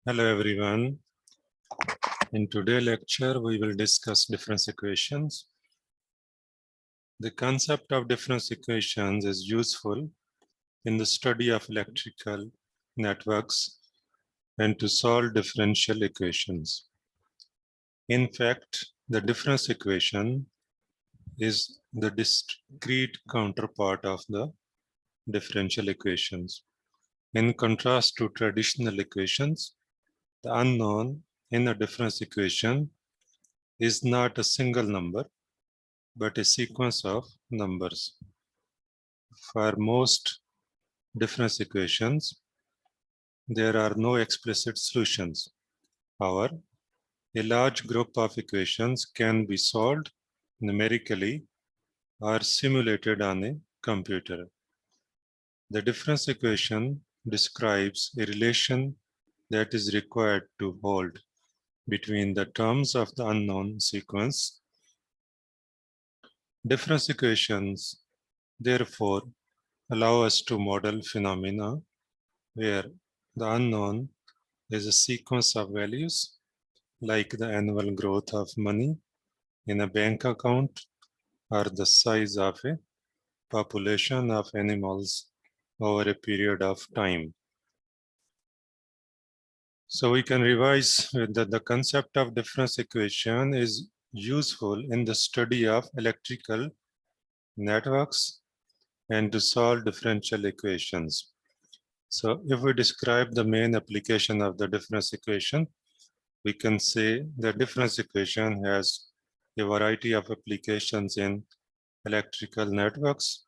Hello everyone. In today's lecture, we will discuss difference equations. The concept of difference equations is useful in the study of electrical networks and to solve differential equations. In fact, the difference equation is the discrete counterpart of the differential equations. In contrast to traditional equations, the unknown in a difference equation is not a single number, but a sequence of numbers. For most difference equations, there are no explicit solutions. However, a large group of equations can be solved numerically or simulated on a computer. The difference equation describes a relation that is required to hold between the terms of the unknown sequence. Difference equations, therefore, allow us to model phenomena where the unknown is a sequence of values like the annual growth of money in a bank account or the size of a population of animals over a period of time. So we can revise that the concept of difference equation is useful in the study of electrical networks and to solve differential equations. So if we describe the main application of the difference equation, we can say the difference equation has a variety of applications in electrical networks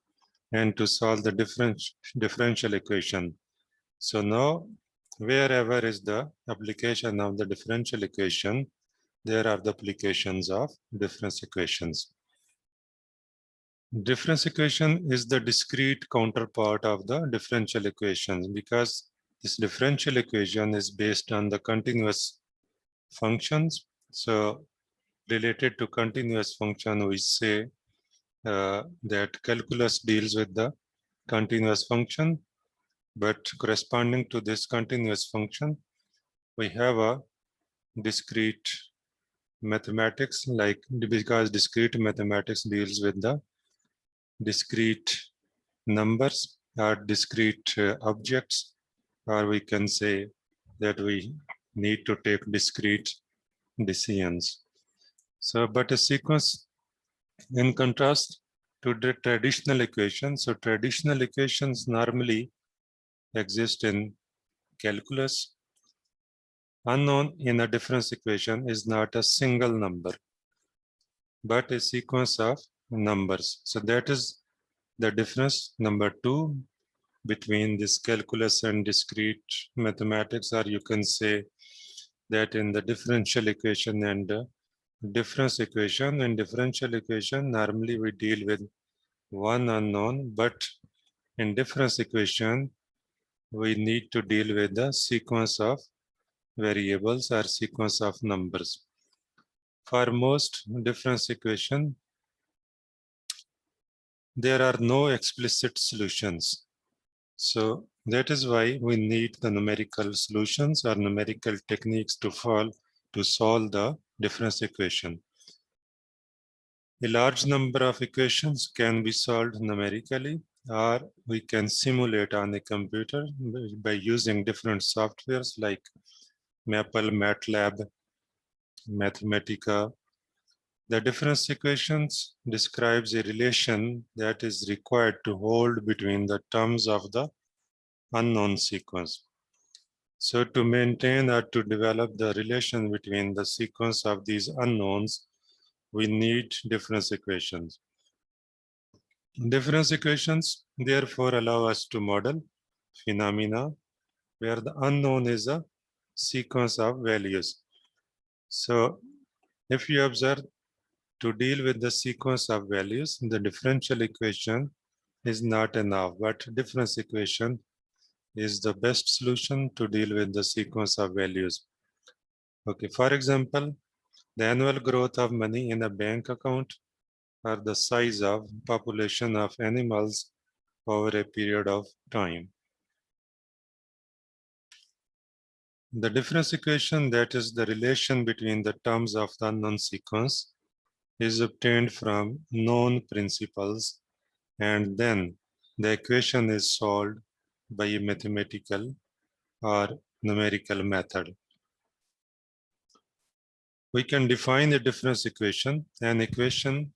and to solve the differential equation. So now, wherever is the application of the differential equation, there are the applications of difference equations. Difference equation is the discrete counterpart of the differential equations because this differential equation is based on the continuous functions. So related to continuous function, we say that calculus deals with the continuous function, but corresponding to this continuous function, we have a discrete mathematics, like because discrete mathematics deals with the discrete numbers or discrete objects, or we can say that we need to take discrete decisions. So, but a sequence in contrast to the traditional equations, so traditional equations normally exist in calculus. Unknown in a difference equation is not a single number, but a sequence of numbers. So that is the difference number 2 between this calculus and discrete mathematics, or you can say that in the differential equation and difference equation. In differential equation, normally we deal with one unknown, but in difference equation, we need to deal with the sequence of variables or sequence of numbers. For most difference equation, there are no explicit solutions. So that is why we need the numerical solutions or numerical techniques to solve the difference equation. A large number of equations can be solved numerically, or we can simulate on a computer by using different softwares like Maple, MATLAB, Mathematica. The difference equations describes a relation that is required to hold between the terms of the unknown sequence. So to maintain or to develop the relation between the sequence of these unknowns, we need difference equations. Difference equations therefore allow us to model phenomena where the unknown is a sequence of values. So if you observe, to deal with the sequence of values, the differential equation is not enough, but difference equation is the best solution to deal with the sequence of values. Okay, for example, the annual growth of money in a bank account or the size of population of animals over a period of time. The difference equation, that is the relation between the terms of the unknown sequence, is obtained from known principles, and then the equation is solved by a mathematical or numerical method. We can define the difference equation, an equation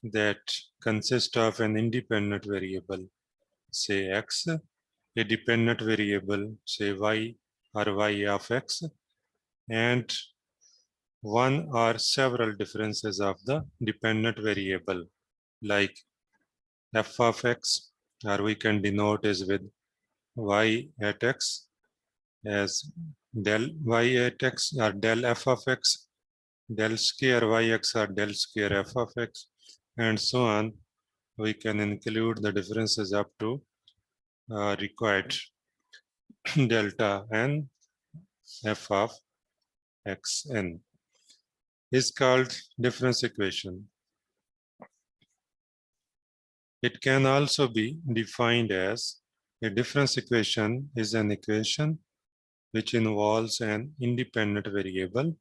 that consists of an independent variable, say x, a dependent variable, say y or y of x, and one or several differences of the dependent variable, like f of x, or we can denote as with y at x as del y at x or del f of x, del square yx or del square f of x, and so on. We can include the differences up to required delta n f of xn is called difference equation. It can also be defined as a difference equation is an equation which involves an independent variable,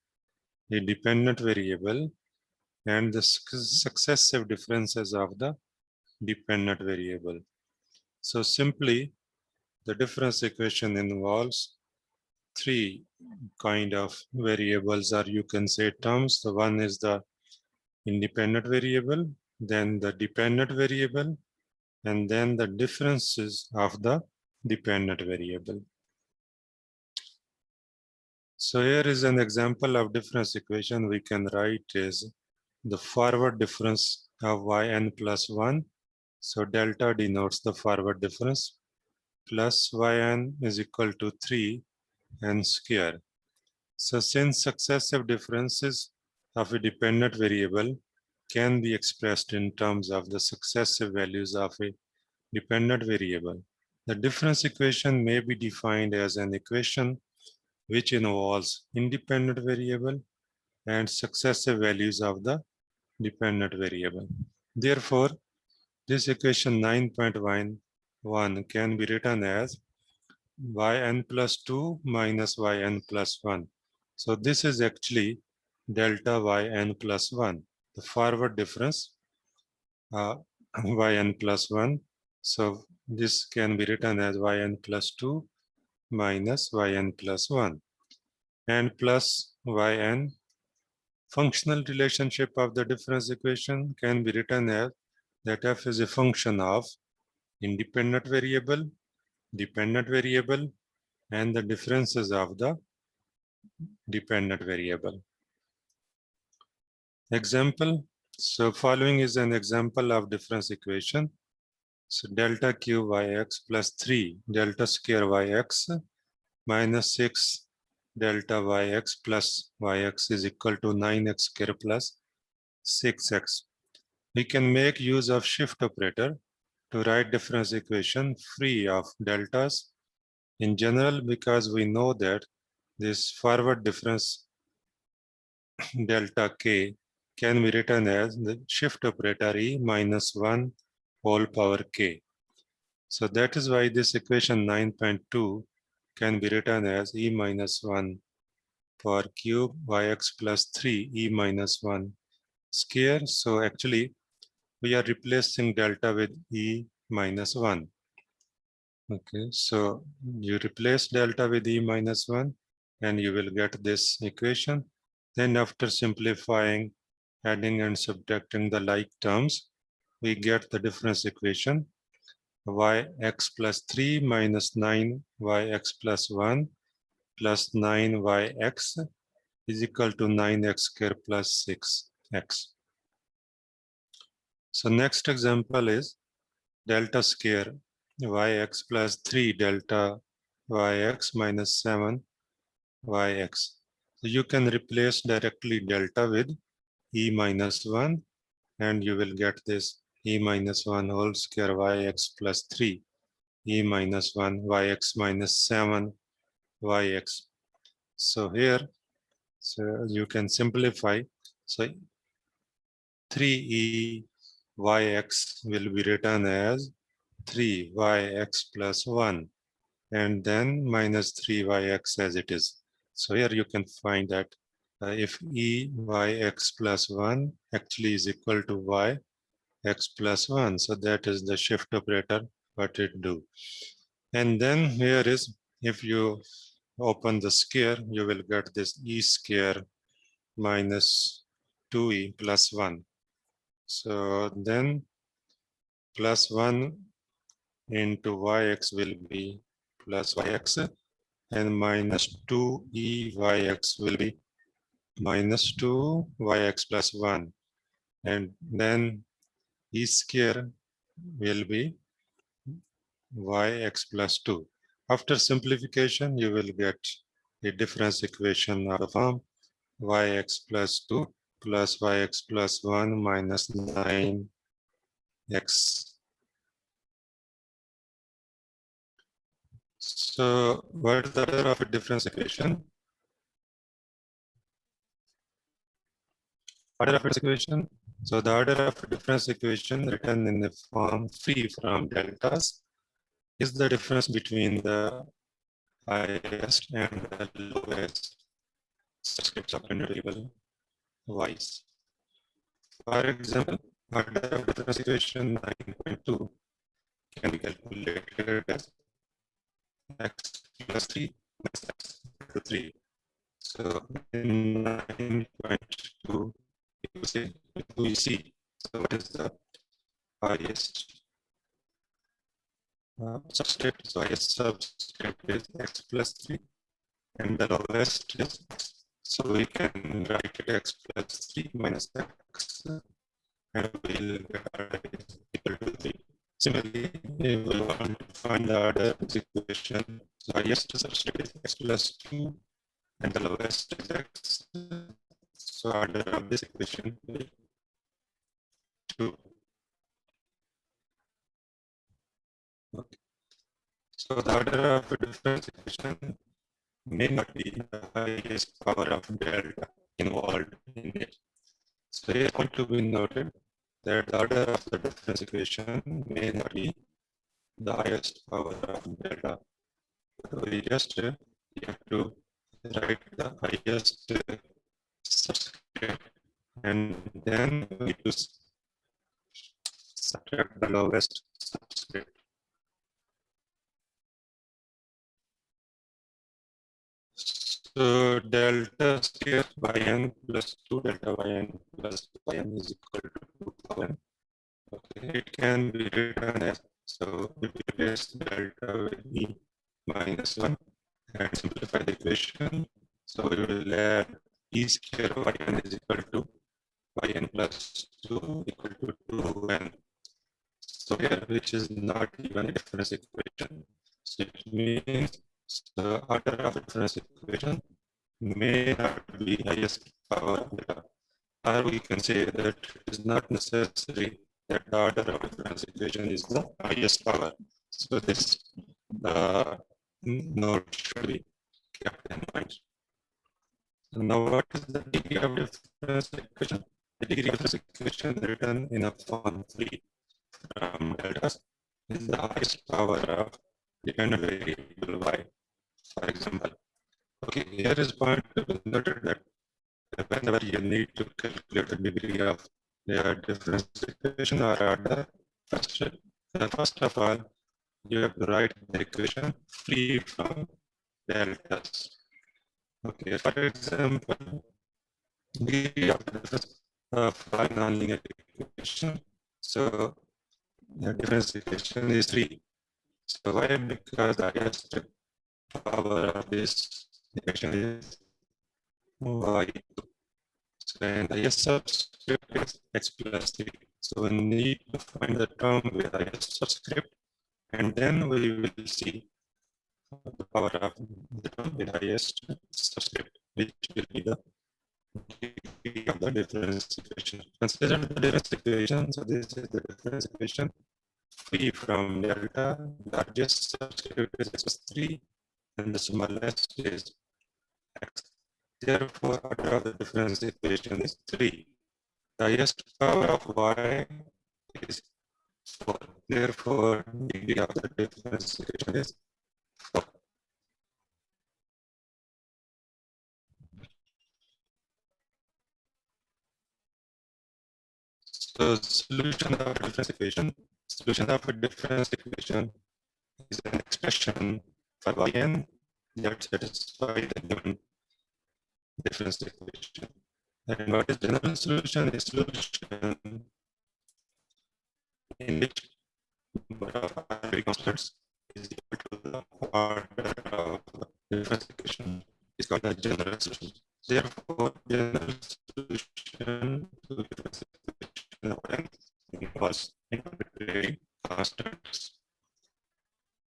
a dependent variable, and the successive differences of the dependent variable. So simply, the difference equation involves three kind of variables, or you can say terms. The one is the independent variable, then the dependent variable, and then the differences of the dependent variable. So here is an example of difference equation we can write is the forward difference of yn plus 1. So delta denotes the forward difference, plus yn is equal to 3 n square. So since successive differences of a dependent variable can be expressed in terms of the successive values of a dependent variable, the difference equation may be defined as an equation which involves independent variable and successive values of the dependent variable. Therefore, this equation 9.11 can be written as yn plus 2 minus yn plus 1. So this is actually delta yn plus 1, the forward difference yn plus 1. So this can be written as yn plus 2 minus yn plus 1, and plus yn. Functional relationship of the difference equation can be written as that f is a function of independent variable, dependent variable, and the differences of the dependent variable. Example. So following is an example of difference equation. So delta q yx plus 3 delta square yx minus 6 delta yx plus yx is equal to 9x square plus 6x. We can make use of shift operator to write difference equation free of deltas in general, because we know that this forward difference delta k can be written as the shift operator e minus 1 whole power k. So that is why this equation 9.2 can be written as e minus 1 for cube yx plus 3 e minus 1 square. So actually we are replacing delta with e minus 1. Okay, so you replace delta with e minus 1 and you will get this equation. Then after simplifying, adding and subtracting the like terms, we get the difference equation yx plus 3 minus 9yx plus 1 plus 9yx is equal to 9x square plus 6x. So next example is delta square yx plus 3 delta yx minus 7 yx. So you can replace directly delta with e minus 1 and you will get this e minus 1 whole square yx plus 3 e minus 1 yx minus 7 yx. So here, so you can simplify. So 3e yx will be written as 3yx plus 1, and then minus 3yx as it is. So here you can find that if eyx plus 1 actually is equal to y x plus 1, so that is the shift operator, what it do. And then here is, if you open the square, you will get this e square minus 2e plus 1. So then plus 1 into yx will be plus yx, and minus 2eyx will be minus 2yx plus 1. And then e square will be yx plus 2. After simplification, you will get a difference equation of the form yx plus 2 plus yx plus 1 minus 9x. So what is the order of a difference equation? Order of a difference equation. So the order of a difference equation written in the form free from deltas is the difference between the highest and the lowest subscripts of a variable y's. For example, order of difference equation 9.2 can be calculated as x plus 3 minus x equal to 3. So in 9.2, we see, so what is the highest subscript? So highest subscript is x plus 3, and the lowest is x. So we can write it x plus 3 minus x, and we'll get equal to 3. Similarly, we will want to find the order of this equation. So highest subscript is x plus 2, and the lowest is x. So order of this equation will be 2. Okay. So the order of a difference equation may not be the highest power of delta involved in it. So here point to be noted that the order of the difference equation may not be the highest power of delta. So we just have to write the highest subscript, and then we use subtract the lowest subscript. So delta square by n plus 2 delta by n plus 2 by n is equal to 2 power n. Okay, it can be written as, so if we replace delta with e minus 1 and simplify the equation, so we will add e square by n is equal to by n plus 2 equal to 2n. So here, which is not even a difference equation. So it means the order of a difference equation may not be highest power of delta. Or we can say that it is not necessary that the order of difference equation is the highest power. So this note should be kept in mind. So now what is the degree of difference equation? The degree of difference equation written in a form 3 from deltas is the highest power of dependent variable y. For example, okay, here is point to be noted that whenever you need to calculate the degree of the difference equation or order, first of all, you have to write the equation free from deltas. Okay, for example, degree of the difference of a nonlinear equation. So the difference equation is 3. So why? Because the highest power of this equation is y2. And the highest subscript is x plus 3. So we need to find the term with the highest subscript, and then we will see the power of the term with the highest subscript, which will be the degree of the difference equation. Consider the difference equation. So this is the difference equation free from delta. The largest subscript is x plus 3, and the smallest is x. Therefore, order of the difference equation is 3. The highest power of y is 4. Therefore, degree of the difference equation is 4. So solution of a difference equation. Solution of a difference equation is an expression for yn that satisfies the given difference equation. And what is general solution? A solution in which number of arbitrary constants is equal to the order of the difference equation is called a general solution. Therefore, general solution to difference equation involves arbitrary constants.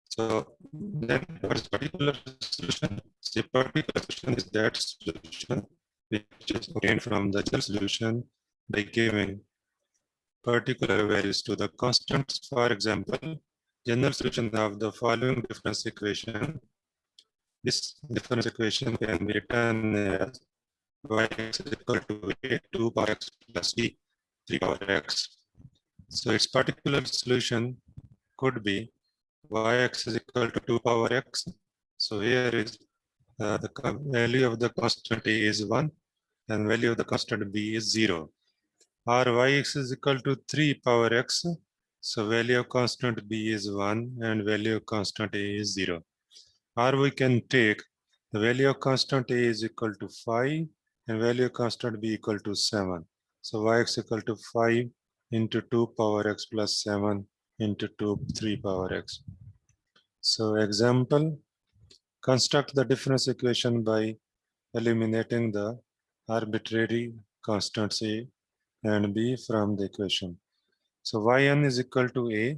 So then what is particular solution? The particular solution is that solution which is obtained from the general solution by giving particular values to the constants. For example, general solution of the following difference equation. This difference equation can be written as yx is equal to a 2 power x plus b 3 power x. So its particular solution could be yx is equal to 2 power x. So here is the value of the constant a is 1 and value of the constant b is 0. Or yx is equal to 3 power x. So value of constant b is 1 and value of constant a is 0. Or we can take the value of constant a is equal to 5 and value of constant b equal to 7. So yx equal to 5 into 2 power x plus 7 into 3 power x. So example, construct the difference equation by eliminating the arbitrary constants a and b from the equation. So yn is equal to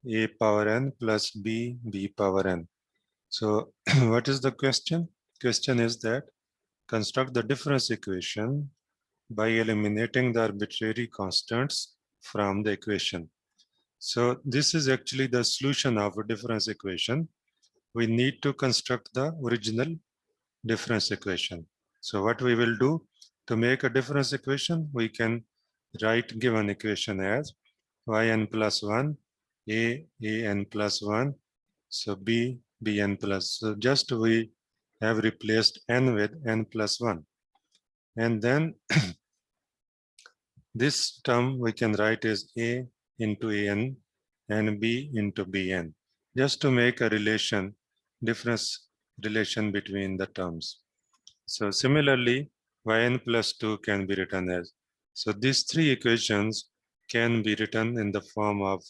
a power n plus b power n. So what is the question? Question is that construct the difference equation by eliminating the arbitrary constants from the equation. So this is actually the solution of a difference equation. We need to construct the original difference equation. So what we will do to make a difference equation, we can write given equation as yn plus 1, an plus 1, so bn plus. So just we have replaced n with n plus 1. And then this term we can write as a into an and b into bn, just to make a difference relation between the terms. So similarly, yn plus 2 can be written as. So these three equations can be written in the form of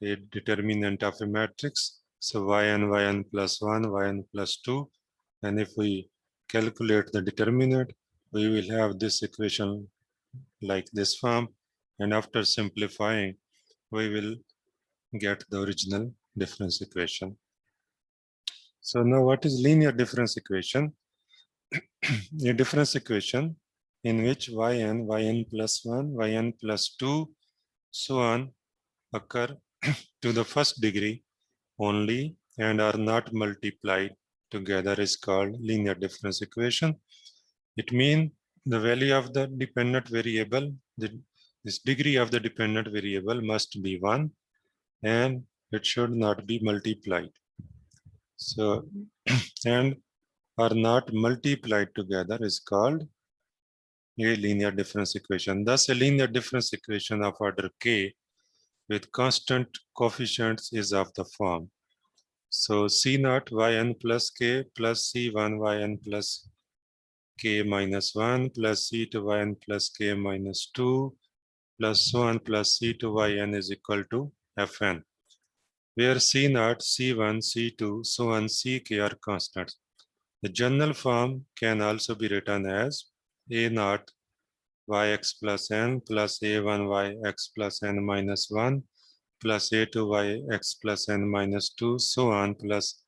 a determinant of a matrix. So yn plus 1, yn plus 2. And if we calculate the determinant, we will have this equation like this form. And after simplifying, we will get the original difference equation. So now what is linear difference equation? A difference equation in which yn plus 1, yn plus 2, so on occur to the first degree only and are not multiplied together is called linear difference equation. It means the value of the dependent variable, this degree of the dependent variable must be 1 and it should not be multiplied. So, and are not multiplied together is called a linear difference equation. Thus, a linear difference equation of order k with constant coefficients is of the form. So C naught yn plus k plus C1 yn plus k minus 1 plus C2 yn plus k minus 2 plus so on plus C2 yn is equal to Fn, where C naught, C1, C2, so on Ck are constants. The general form can also be written as A naught yx plus n plus a1 yx plus n minus 1 plus a2 yx plus n minus 2, so on, plus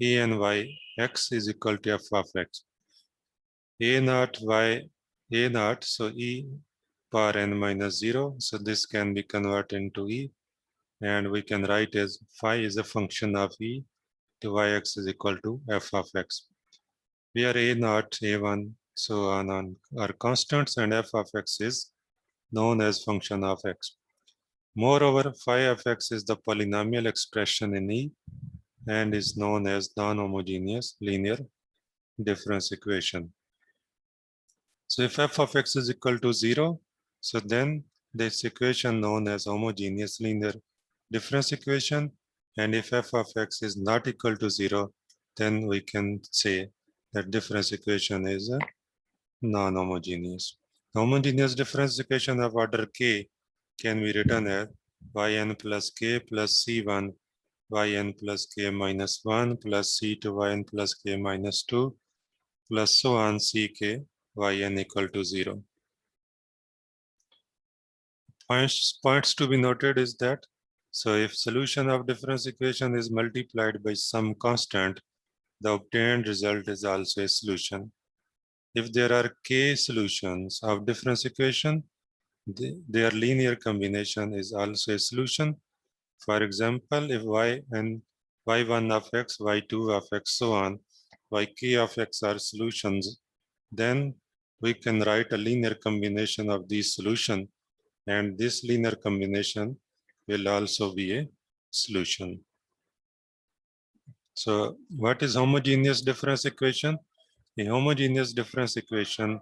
a n yx is equal to f of x. A naught, so e power n minus 0, so this can be converted into e, and we can write as phi is a function of e to yx is equal to f of x. Where a naught, a1, so on are constants and f of x is known as function of x. Moreover, phi of x is the polynomial expression in E and is known as non-homogeneous linear difference equation. So if f of x is equal to 0, so then this equation known as homogeneous linear difference equation. And if f of x is not equal to 0, then we can say that difference equation is non-homogeneous. Homogeneous difference equation of order k can be written as yn plus k plus c1 yn plus k minus 1 plus c2 yn plus k minus 2 plus so on ck yn equal to 0. Points to be noted is that, so if solution of difference equation is multiplied by some constant, the obtained result is also a solution. If there are k solutions of difference equation, their linear combination is also a solution. For example, if y and y1 of x, y2 of x, so on, yk of x are solutions, then we can write a linear combination of these solutions, and this linear combination will also be a solution. So what is homogeneous difference equation? A homogeneous difference equation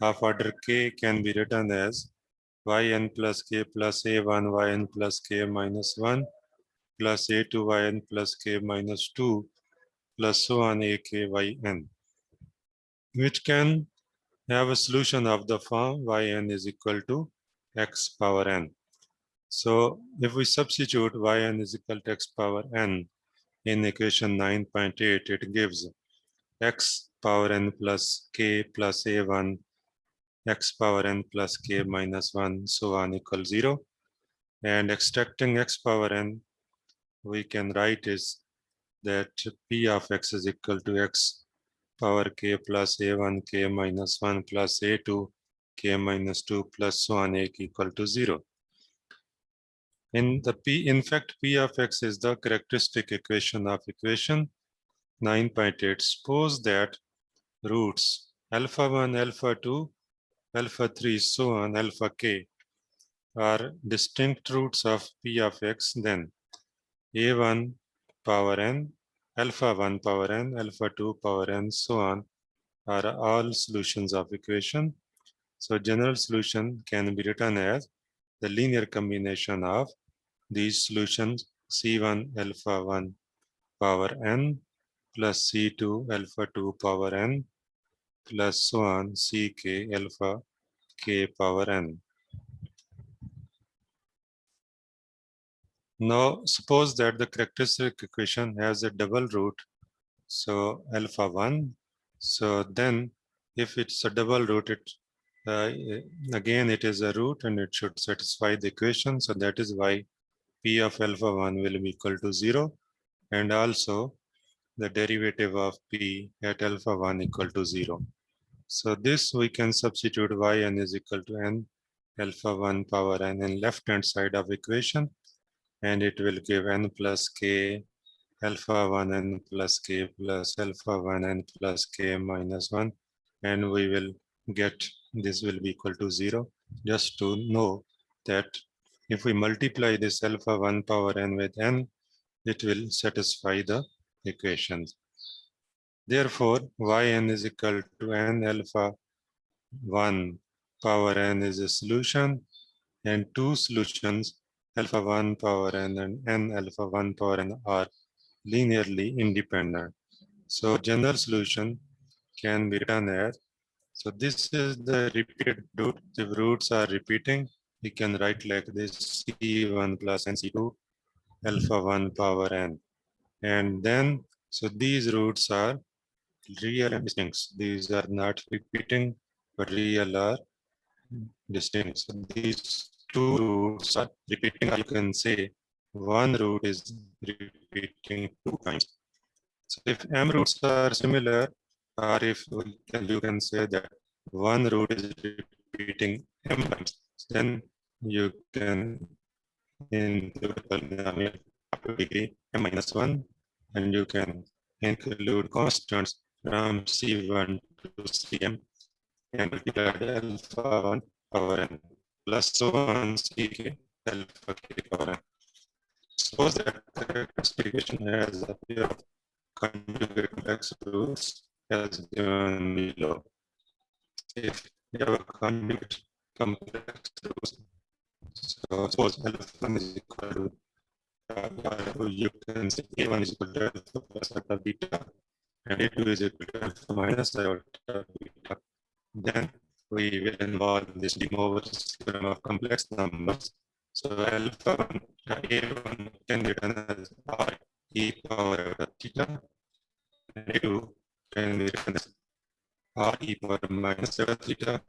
of order k can be written as yn plus k plus a1 yn plus k minus 1 plus a2 yn plus k minus 2 plus so on ak yn, which can have a solution of the form yn is equal to x power n. So if we substitute yn is equal to x power n in equation 9.8, it gives x power n plus k plus a1 x power n plus k minus 1 so on equals 0. And extracting x power n, we can write is that p of x is equal to x power k plus a1 k minus 1 plus a2 k minus 2 plus so on a equal to 0. In fact, p of x is the characteristic equation of equation 9.8. Suppose that roots alpha 1, alpha 2, alpha 3, so on, alpha k are distinct roots of p of x, then a1 power n, alpha 1 power n, alpha 2 power n, so on, are all solutions of equation. So general solution can be written as the linear combination of these solutions c1 alpha 1 power n plus c2 alpha 2 power n plus so on ck alpha k power n. Now suppose that the characteristic equation has a double root, so alpha 1. So then if it's a double root, again it is a root and it should satisfy the equation. So that is why p of alpha 1 will be equal to 0, and also the derivative of p at alpha 1 equal to 0. So this we can substitute yn is equal to n alpha 1 power n in left hand side of equation, and it will give n plus k alpha 1 n plus k plus alpha 1 n plus k minus 1, and we will get this will be equal to 0, just to know that if we multiply this alpha 1 power n with n, it will satisfy the equations. Therefore, yn is equal to n alpha 1 power n is a solution, and two solutions alpha 1 power n and n alpha 1 power n are linearly independent. So general solution can be written as, so this is the repeated root. If roots are repeating, we can write like this c1 plus n c2 alpha 1 power n. And then, so these roots are real and distinct. These are not repeating, but real are distinct. So these two roots are repeating. You can say one root is repeating 2 times. So if m roots are similar, or if you can say that one root is repeating m times, then you can include polynomial up to degree m minus 1, and you can include constants from c1 to cm and multiply alpha 1 power n plus so on ck alpha k power n. Suppose that the characteristic equation has a pair of conjugate complex roots as given below. If you have a conjugate complex roots, So suppose alpha is equal to you can say A1 is equal to alpha plus alpha beta, and A2 is equal to alpha minus alpha beta. Then we will involve this de Moivre's theorem of complex numbers. So alpha A1 can be written as R e power theta, and A2 can be written as R e power minus theta,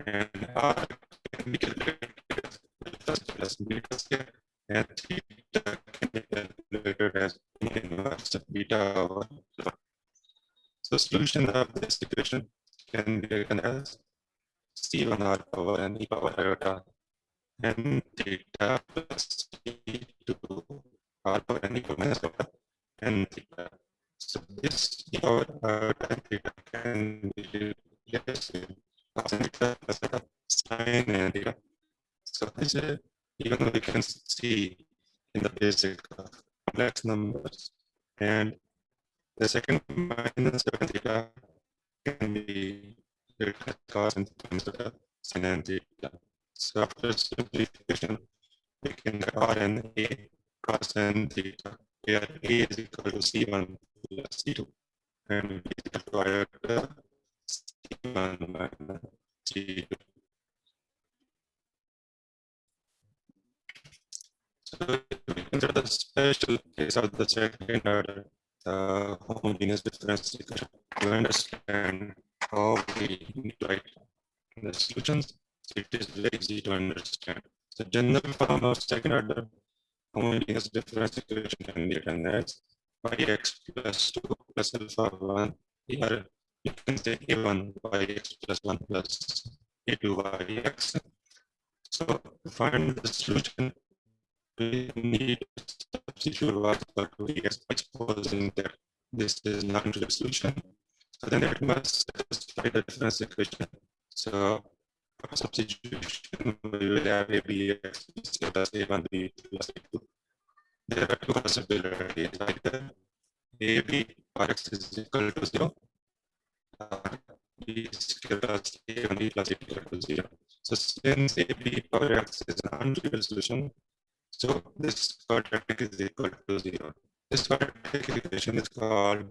and R can be calculated as alpha plus beta square, and theta can be calculated as inverse beta over alpha. So solution of this equation can be written as C1 R power n e power iota n theta plus E2 R power n e power minus alpha n theta. So this e power iota n theta can be replaced with cos n theta plus alpha sin n theta. So this is even we can see in the basic of complex numbers, and the second minus n theta can be written as cos n theta minus alpha sin n theta. So after simplification, we can get Rn A cos n theta, where A is equal to C1 plus C2, and B is equal to iota C1 minus C2. So we consider the special case of the second order homogeneous difference equation to understand how we need to write the solutions. It is very easy to understand. The general form of second order homogeneous difference equation can be written as yx plus 2 plus alpha 1, or you can say a1 yx plus 1 plus a2 yx. So to find the solution, we need to substitute y equal to x by supposing that this is not into the solution. So then it must satisfy the difference equation. So for substitution, we will have abx plus a1 b plus a2. There are two possibilities, either AB or x is equal to 0, or b square plus a1 b plus a equal to 0. So since AB power x is an non-trivial solution, so this quadratic is equal to 0. This quadratic equation is called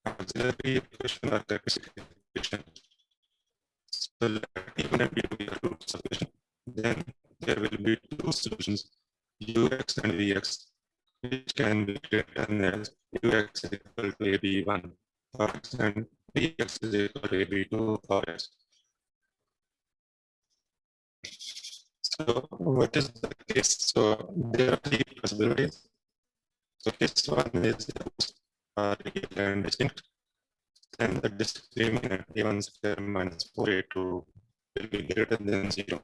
auxiliary equation or characteristic equation. So let even and b be the roots of equation. Then there will be two solutions, ux and vx, which can be written as ux is equal to ab1 for x and bx is equal to ab2 for x. So what is the case? So there are three possibilities. So case one is the roots are real and distinct. Then the discriminant a1 square minus 4a2 will be greater than 0.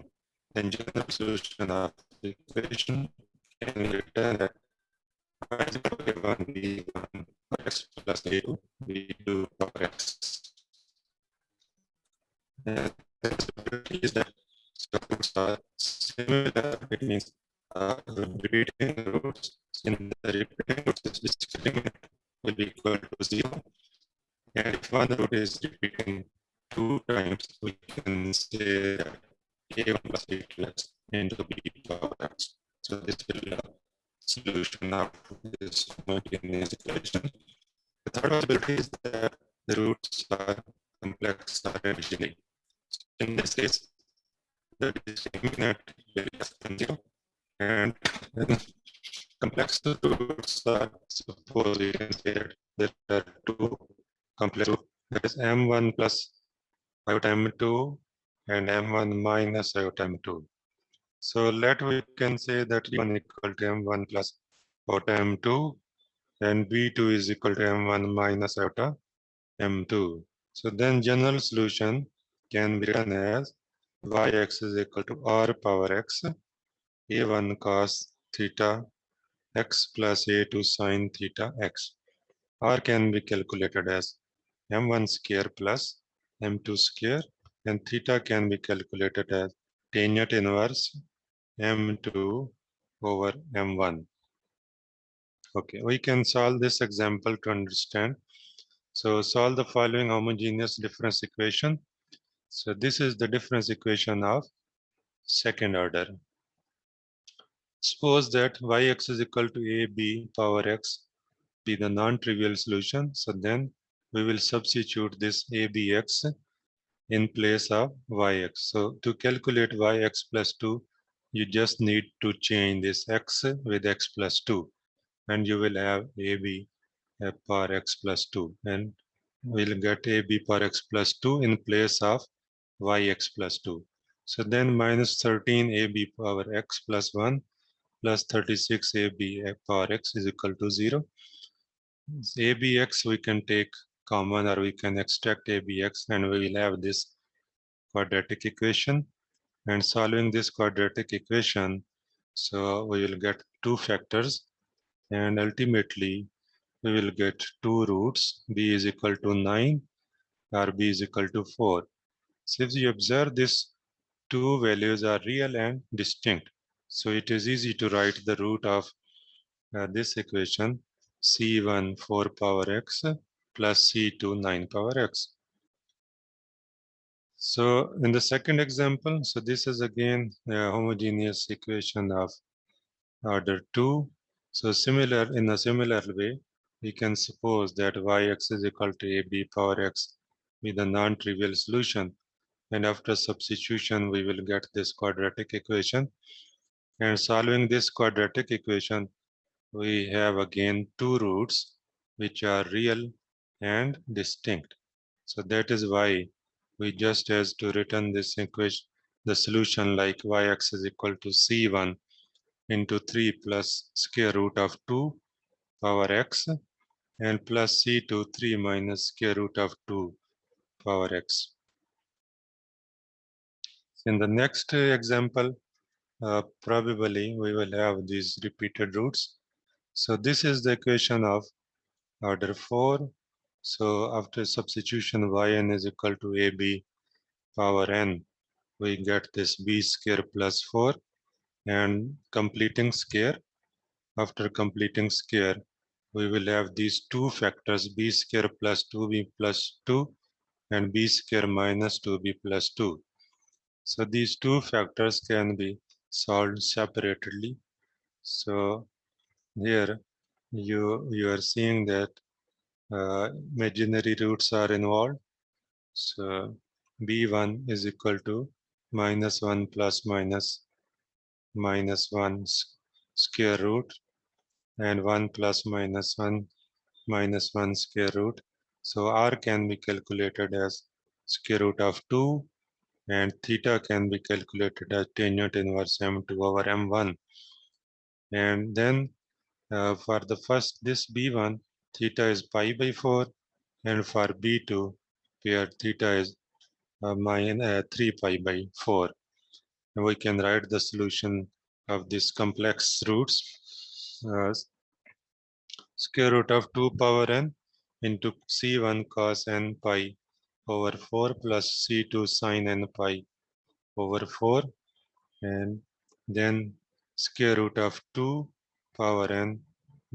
Then general solution of the equation can be written as a1 b1 for x plus a2 b2 for x. And the possibility is that the roots are similar. It means repeating roots. In the repeating roots, this discriminant will be equal to 0. And if one root is repeating 2 times, we can say that a1 plus a2 x into b power x. So this will be a solution of this homogeneous equation. The third possibility is that the roots are complex or originally. In this case, the discriminant will be less than 0, and complex roots are, suppose we can say that there are two complex roots, that is m1 plus iota m2 and m1 minus iota m2. So we can say that b1 equal to m1 plus iota m2 and b2 is equal to m1 minus iota m2. So then general solution can be written as yx is equal to r power x a1 cos theta x plus a2 sin theta x. R can be calculated as m1 square plus m2 square, and theta can be calculated as tangent inverse m2 over m1. Okay, we can solve this example to understand. So solve the following homogeneous difference equation. So this is the difference equation of second order. Suppose that yx is equal to ab power x be the non-trivial solution. So then we will substitute this abx in place of yx. So to calculate yx plus 2, you just need to change this x with x plus 2, and you will have ab power x plus 2, and we'll get ab power x plus 2 in place of yx plus 2. So then minus 13 ab power x plus 1 plus 36 ab power x is equal to 0. abx we can take common, or we can extract abx, and we will have this quadratic equation. And solving this quadratic equation, so we will get two factors, and ultimately we will get two roots, b is equal to 9 or b is equal to 4. So if you observe, this two values are real and distinct. So it is easy to write the root of this equation, c1 4 power x plus c2 9 power x. So in the second example, so this is again a homogeneous equation of order 2. So in a similar way, we can suppose that yx is equal to ab power x with a non-trivial solution. And after substitution, we will get this quadratic equation. And solving this quadratic equation, we have again two roots which are real and distinct. So that is why we just has to return this equation, the solution like yx is equal to c1 into 3 plus square root of 2 power x and plus c2 3 minus square root of 2 power x. In the next example, probably we will have these repeated roots. So this is the equation of order 4. So after substitution, yn is equal to ab power n. We get this b square plus 4, and completing square. After completing square, we will have these two factors, b square plus 2b plus 2 and b square minus 2b plus 2. So these two factors can be solved separately. So here you are seeing that imaginary roots are involved. So b1 is equal to minus 1 plus minus 1 square root and 1 plus minus 1 minus 1 square root. So r can be calculated as square root of 2, and theta can be calculated as tangent inverse m2 over m1. And then for the first, this b1, theta is pi by 4, and for b2, where theta is 3 pi by 4. And we can write the solution of this complex roots. Square root of 2 power n into c1 cos n pi over 4 plus c2 sin n pi over 4, and then square root of 2 power n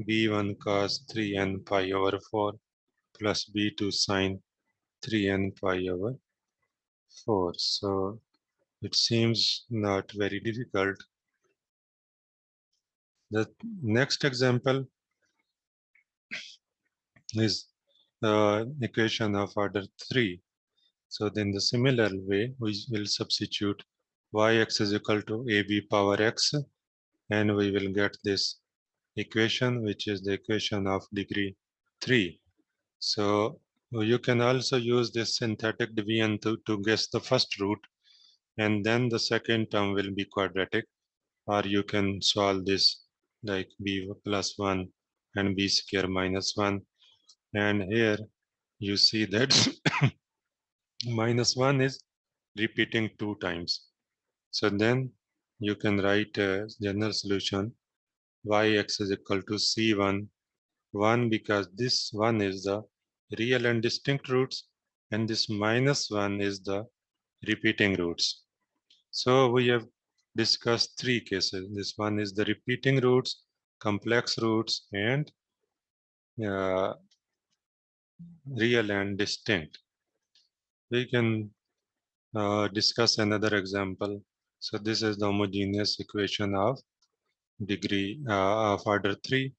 b1 cos 3n pi over 4 plus b2 sin 3n pi over 4. So it seems not very difficult. The next example is equation of order 3. So then the similar way, we will substitute yx is equal to ab power x, and we will get this equation, which is the equation of degree 3. So you can also use this synthetic division to guess the first root, and then the second term will be quadratic, or you can solve this like b plus 1 and b square minus 1. And here you see that minus 1 is repeating 2 times. So then you can write a general solution yx is equal to c1, 1 because this 1 is the real and distinct roots, and this minus 1 is the repeating roots. So we have discussed three cases. This one is the repeating roots, complex roots, and uh, real and distinct. We can discuss another example. So this is the homogeneous equation of degree of order 3,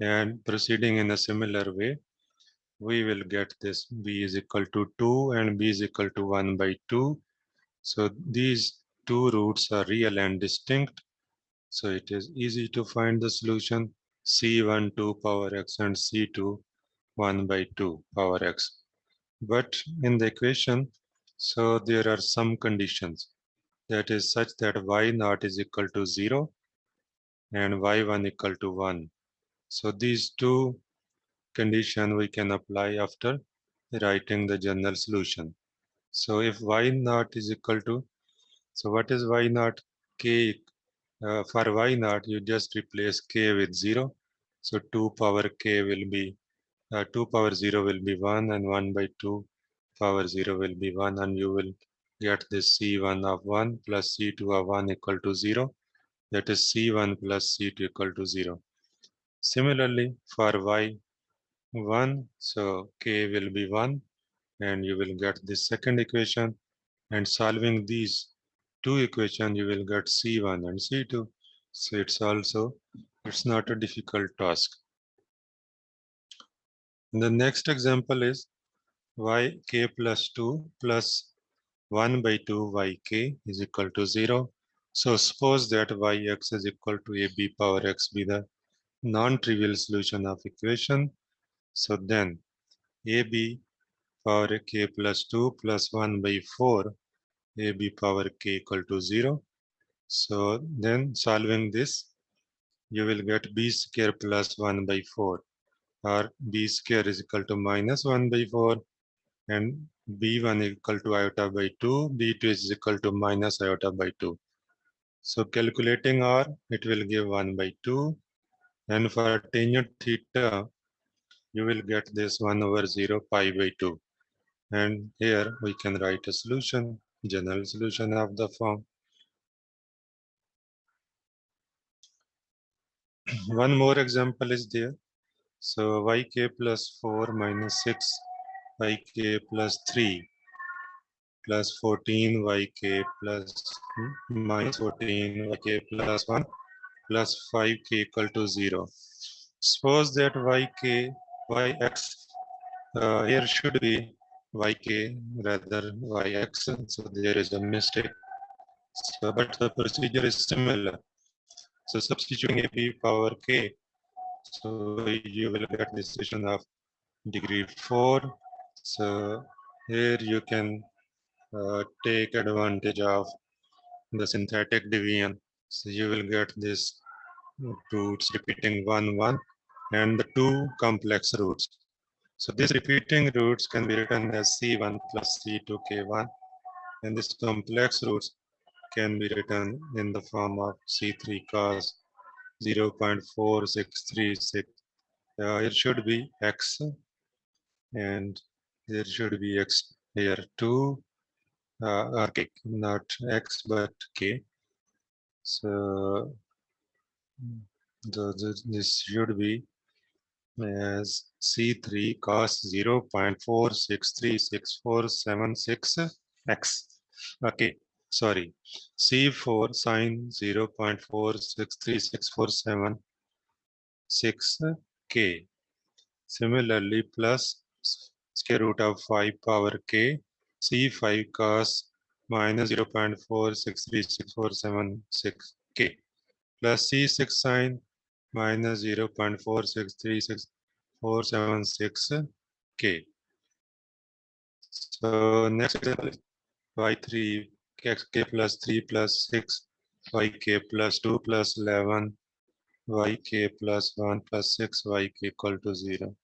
and proceeding in a similar way, we will get this b is equal to 2 and b is equal to 1 by 2. So these two roots are real and distinct. So it is easy to find the solution c1 2 power x and c2 1 by 2 power x. But in the equation, so there are some conditions that is such that y naught is equal to 0 and y1 equal to 1. So these two conditions we can apply after writing the general solution. So if y naught is equal to, so what is y naught? K, for y naught, you just replace k with 0. So 2 power k will be, 2 power 0 will be 1 and 1 by 2 power 0 will be 1, and you will get this c1 of 1 plus c2 of 1 equal to 0. That is c1 plus c2 equal to 0. Similarly, for y1, so k will be 1 and you will get this second equation, and solving these two equations you will get c1 and c2. So it's not a difficult task. And the next example is yk plus 2 plus 1 by 2 yk is equal to 0. So suppose that yx is equal to ab power x be the non-trivial solution of equation. So then ab power k plus 2 plus 1 by 4 ab power k equal to 0. So then solving this, you will get b square plus 1 by 4, or b square is equal to minus 1 by 4, and b1 equal to iota by 2, b2 is equal to minus iota by 2. So calculating r, it will give 1 by 2, and for tangent theta, you will get this 1 over 0 pi by 2. And here we can write a solution, general solution of the form. One more example is there. So yk plus 4 minus 6, yk plus 3 plus 14 yk plus minus 14 yk plus 1 plus 5k equal to 0. Suppose that yx, here should be yk rather yx, so there is a mistake. So, but the procedure is similar. So substituting ab power k, so you will get this equation of degree 4. So here you can take advantage of the synthetic division. So you will get this roots repeating 1, 1 and the two complex roots. So these repeating roots can be written as C1 plus C2K1, and these complex roots can be written in the form of C3 cos 0.4636. It should be X, and there should be X here too, or K, not X but K. So this should be as C3 cos 0.46364676 Okay, sorry. C4 sin 0.463647 Similarly, plus square root of 5 power k, C5 cos minus 0.463647 plus C6 sin minus 0.463647 So next example is y3 k plus 3 plus 6 yk plus 2 plus 11 yk plus 1 plus 6 yk equal to 0,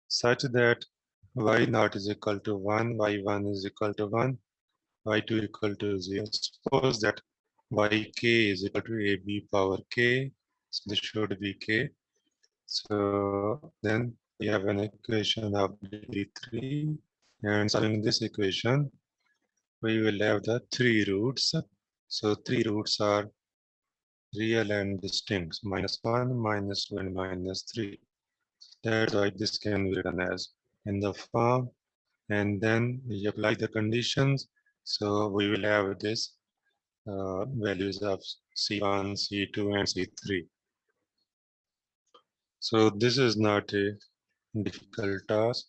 such that y naught is equal to 1, y1 is equal to 1, y2 equal to 0. Suppose that yk is equal to ab power k, so this should be k. So then we have an equation of degree 3, and solving this equation, we will have the three roots. So three roots are real and distinct, minus 1, minus 2, and minus 3. That's why this can be written as in the form, and then we apply the conditions. So we will have this values of C1, C2, and C3. So this is not a difficult task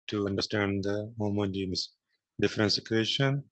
to understand the homogeneous difference equation.